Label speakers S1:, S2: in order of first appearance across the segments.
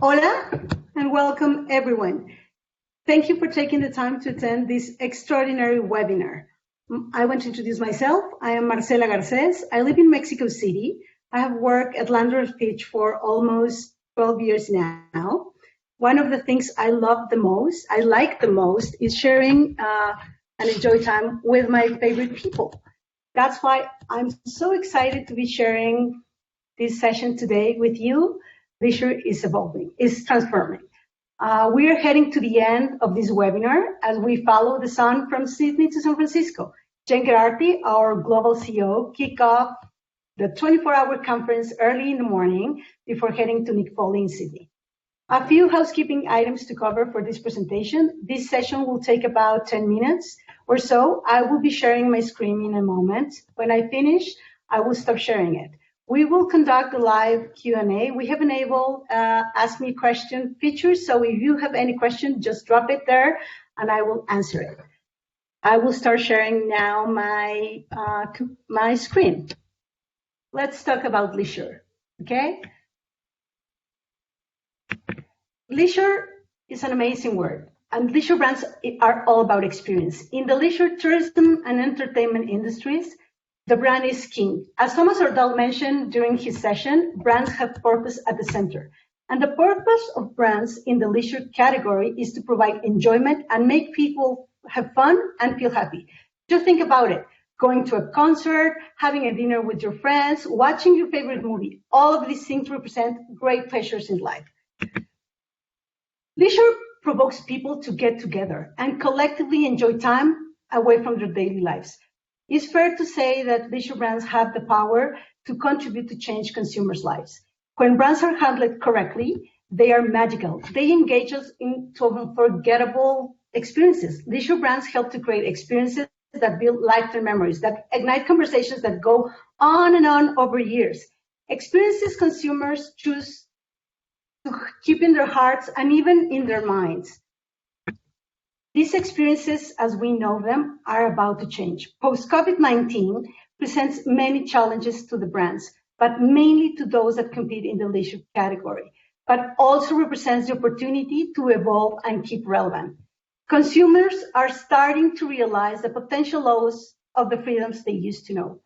S1: Hola and welcome everyone. Thank you for taking the time to attend this extraordinary webinar. I want to introduce myself. I am Marcela Garces. I live in Mexico City. I have worked at Landor&FITCH for almost 12 years now. One of the things I like the most, is sharing and enjoy time with my favorite people. That's why I'm so excited to be sharing this session today with you. Leisure is evolving, is transforming. We are heading to the end of this webinar as we follow the sun from Sydney to San Francisco. Jen Gerardi, our global CEO, kicked off the 24-hour conference early in the morning before heading to Nick Foley in Sydney. A few housekeeping items to cover for this presentation. This session will take about 10 minutes or so. I will be sharing my screen in a moment. When I finish, I will stop sharing it. We will conduct a live Q&A. We have enabled Ask Me a Question feature, so if you have any question, just drop it there and I will answer it. I will start sharing now my screen. Let's talk about leisure, okay? Leisure is an amazing word, and leisure brands are all about experience. In the leisure, tourism, and entertainment industries, the brand is king. As Thomas Ordal mentioned during his session, brands have purpose at the center. And the purpose of brands in the leisure category is to provide enjoyment and make people have fun and feel happy. Just think about it. Going to a concert, having a dinner with your friends, watching your favorite movie. All of these things represent great pleasures in life. Leisure provokes people to get together and collectively enjoy time away from their daily lives. It's fair to say that leisure brands have the power to contribute to change consumers' lives. When brands are handled correctly, they are magical. They engage us into unforgettable experiences. Leisure brands help to create experiences that build lifetime memories, that ignite conversations that go on and on over years. Experiences consumers choose to keep in their hearts and even in their minds. These experiences, as we know them, are about to change. Post-COVID-19 presents many challenges to the brands, but mainly to those that compete in the leisure category, but also represents the opportunity to evolve and keep relevant. Consumers are starting to realize the potential loss of the freedoms they used to know.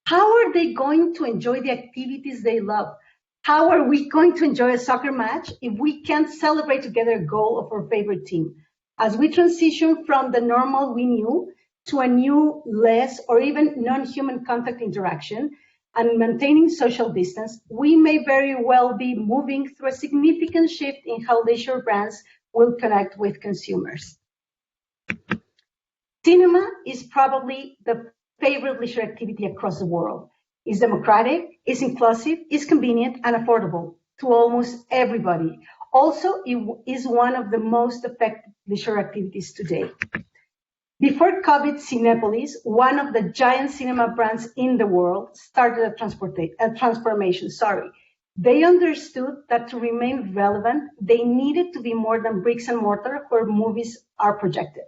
S1: How are they going to enjoy the activities they love? How are we going to enjoy a soccer match if we can't celebrate together a goal of our favorite team? As we transition from the normal we knew to a new, less, or even non-human contact interaction and maintaining social distance, we may very well be moving through a significant shift in how leisure brands will connect with consumers. Cinema is probably the favorite leisure activity across the world. It's democratic, it's inclusive, it's convenient and affordable to almost everybody. Also, it is one of the most effective leisure activities today. Before COVID, Cinépolis, one of the giant cinema brands in the world, started a transformation. They understood that to remain relevant, they needed to be more than bricks and mortar where movies are projected.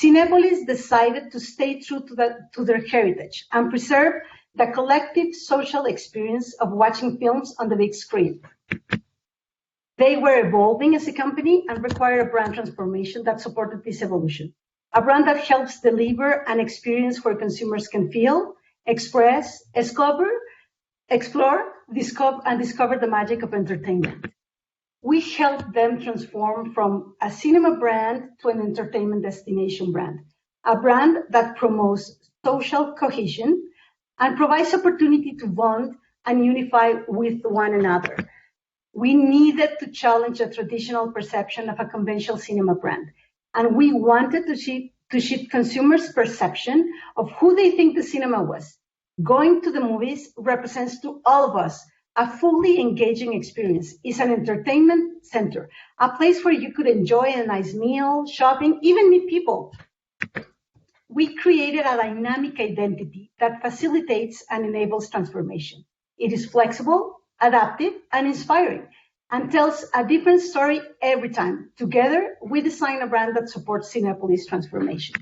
S1: Cinépolis decided to stay true to their heritage and preserve the collective social experience of watching films on the big screen. They were evolving as a company and required a brand transformation that supported this evolution. A brand that helps deliver an experience where consumers can feel, express, explore, discover the magic of entertainment. We help them transform from a cinema brand to an entertainment destination brand, a brand that promotes social cohesion and provides opportunity to bond and unify with one another. We needed to challenge the traditional perception of a conventional cinema brand, and we wanted to shift consumers' perception of who they think the cinema was. Going to the movies represents to all of us a fully engaging experience. It's an entertainment center, a place where you could enjoy a nice meal, shopping, even meet people. We created a dynamic identity that facilitates and enables transformation. It is flexible, adaptive, and inspiring, and tells a different story every time. Together, we design a brand that supports Cinépolis transformation.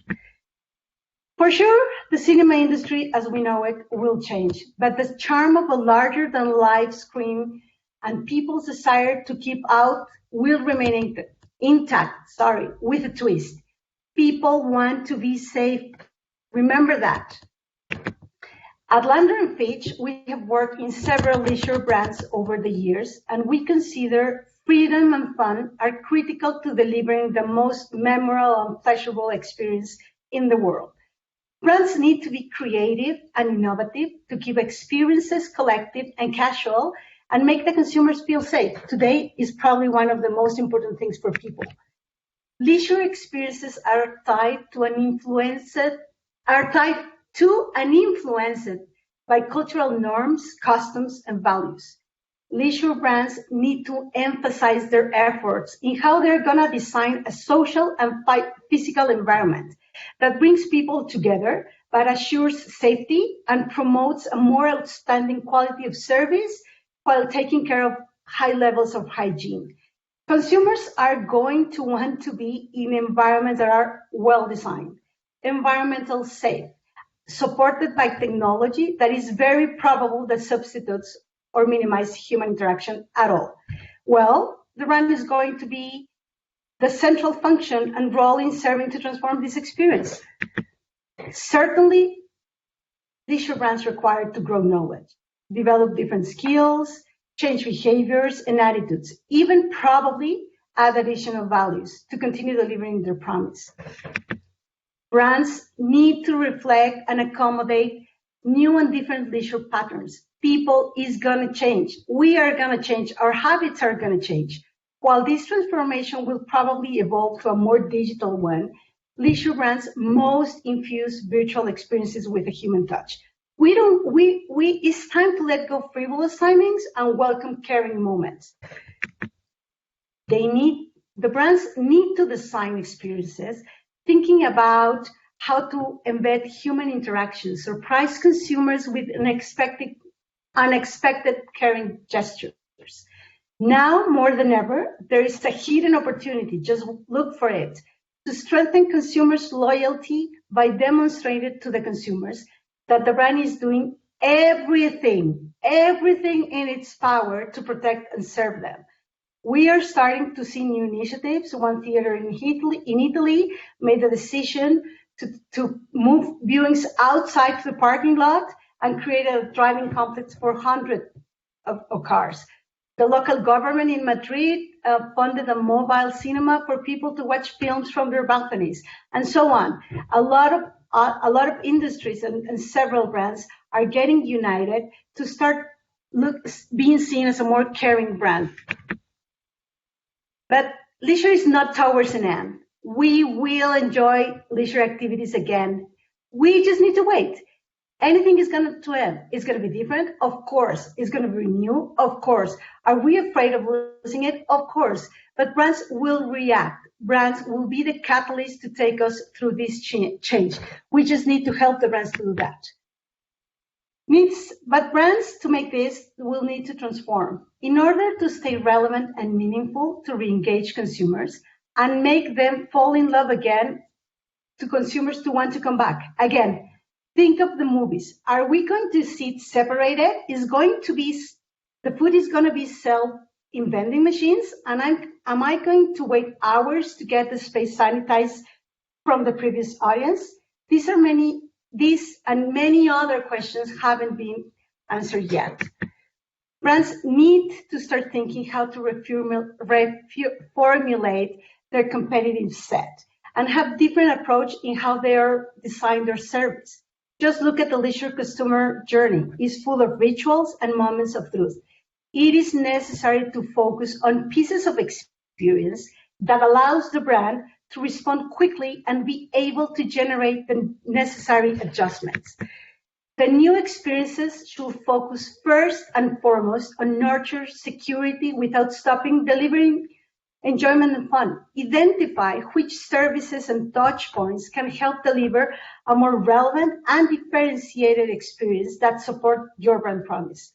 S1: For sure, the cinema industry as we know it will change, but the charm of a larger-than-life screen and people's desire to keep out will remain intact, with a twist. People want to be safe. Remember that. At Landor&FITCH, we have worked in several leisure brands over the years, and we consider freedom and fun are critical to delivering the most memorable and pleasurable experience in the world. Brands need to be creative and innovative to keep experiences collective and casual and make the consumers feel safe. Today is probably one of the most important things for people. Leisure experiences are tied to and influenced by cultural norms, customs, and values. Leisure brands need to emphasize their efforts in how they're going to design a social and physical environment that brings people together, but assures safety and promotes a more outstanding quality of service while taking care of high levels of hygiene. Consumers are going to want to be in environments that are well designed, environmental safe, supported by technology that is very probable that substitutes or minimize human interaction at all. Well, the brand is going to be the central function and role in serving to transform this experience. Certainly, leisure brands require to grow knowledge, develop different skills, change behaviors and attitudes, even probably add additional values to continue delivering their promise. Brands need to reflect and accommodate new and different leisure patterns. People is going to change. We are going to change. Our habits are going to change. While this transformation will probably evolve to a more digital one, leisure brands most infuse virtual experiences with a human touch. It's time to let go frivolous timings and welcome caring moments. The brands need to design experiences thinking about how to embed human interaction, surprise consumers with unexpected caring gestures. Now, more than ever, there is a hidden opportunity, just look for it, to strengthen consumers' loyalty by demonstrating to the consumers that the brand is doing everything in its power to protect and serve them. We are starting to see new initiatives. One theater in Italy made the decision to move viewings outside the parking lot and create a driving complex for hundreds of cars. The local government in Madrid funded a mobile cinema for people to watch films from their balconies, and so on. A lot of industries and several brands are getting united to start being seen as a more caring brand. But leisure is not towards an end. We will enjoy leisure activities again. We just need to wait. Anything is going to end. It's going to be different, of course. It's going to be new, of course. Are we afraid of losing it? Of course. But brands will react. Brands will be the catalyst to take us through this change. We just need to help the brands to do that. But brands, to make this, will need to transform. In order to stay relevant and meaningful, to re-engage consumers and make them fall in love again, to consumers to want to come back. Again, think of the movies. Are we going to sit separated? The food is going to be sold in vending machines, and am I going to wait hours to get the space sanitized from the previous audience? These and many other questions haven't been answered yet. Brands need to start thinking how to reformulate their competitive set and have different approach in how they are design their service. Just look at the leisure customer journey. It's full of rituals and moments of truth. It is necessary to focus on pieces of experience that allows the brand to respond quickly and be able to generate the necessary adjustments. The new experiences should focus first and foremost on nurture security without stopping delivering enjoyment and fun. Identify which services and touch points can help deliver a more relevant and differentiated experience that support your brand promise.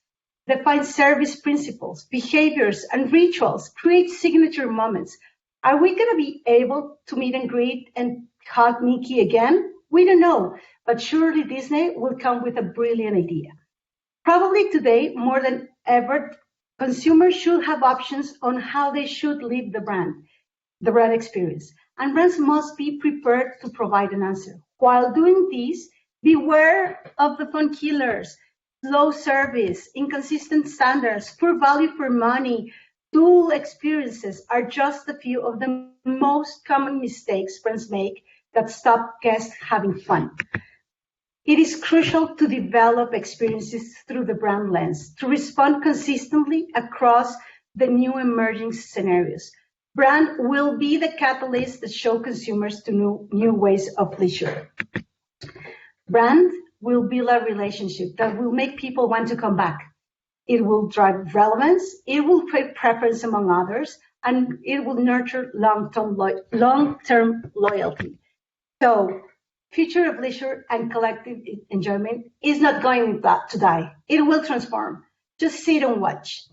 S1: Define service principles, behaviors, and rituals. Create signature moments. Are we going to be able to meet and greet and hug Mickey again? We don't know, but surely Disney will come with a brilliant idea. Probably today, more than ever, Consumers should have options on how they should live the brand experience, and brands must be prepared to provide an answer. While doing this, beware of the phone killers, slow service, inconsistent standards, poor value for money. Dual experiences are just a few of the most common mistakes brands make that stop guests having fun. It is crucial to develop experiences through the brand lens to respond consistently across the new emerging scenarios. Brand will be the catalyst that show consumers to new ways of leisure. Brand will build a relationship that will make people want to come back. It will drive relevance, it will create preference among others, and it will nurture long-term loyalty. So, future of leisure and collective enjoyment is not going to die. It will transform. Just sit and watch.